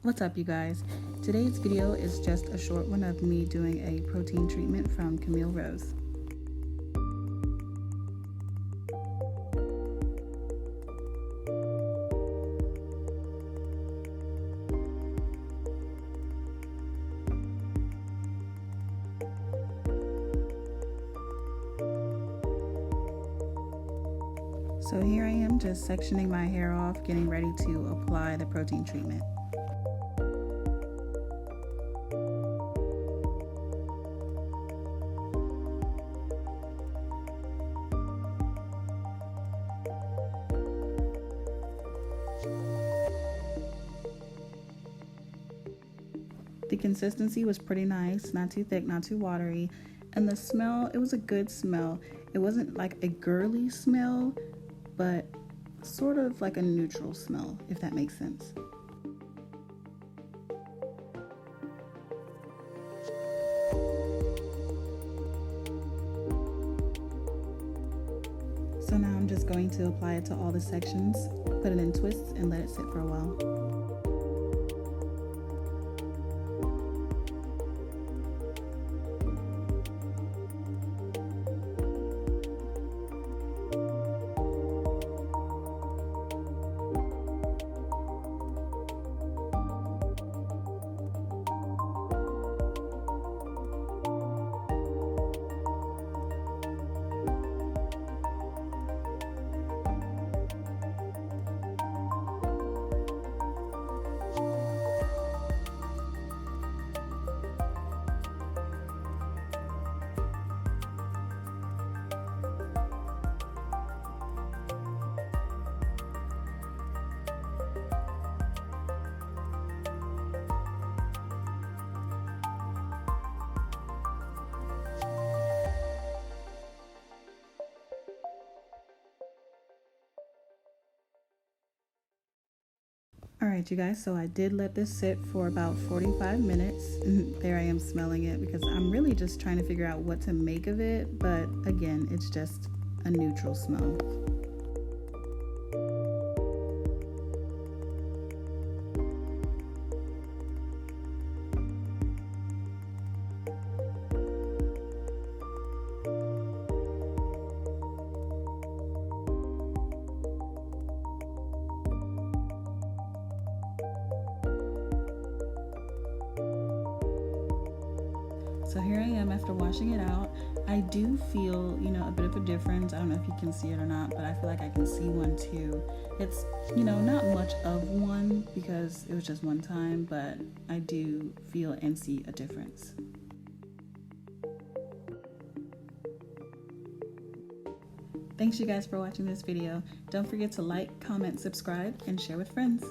What's up, you guys? Today's video is just a short one of me doing a protein treatment from Camille Rose. So here I am just sectioning my hair off, getting ready to apply the protein treatment. The consistency was pretty nice, not too thick, not too watery, and the smell, it was a good smell. It wasn't like a girly smell, but sort of like a neutral smell, if that makes sense. So now I'm just going to apply it to all the sections, put it in twists, and let it sit for a while. Alright, you guys, so I did let this sit for about 45 minutes. There I am smelling it because I'm really just trying to figure out what to make of it, but again, it's just a neutral smell. So here I am after washing it out. I do feel, a bit of a difference. I don't know if you can see it or not, but I feel like I can see one too. It's, not much of one because it was just one time, but I do feel and see a difference. Thanks you guys for watching this video. Don't forget to like, comment, subscribe, and share with friends.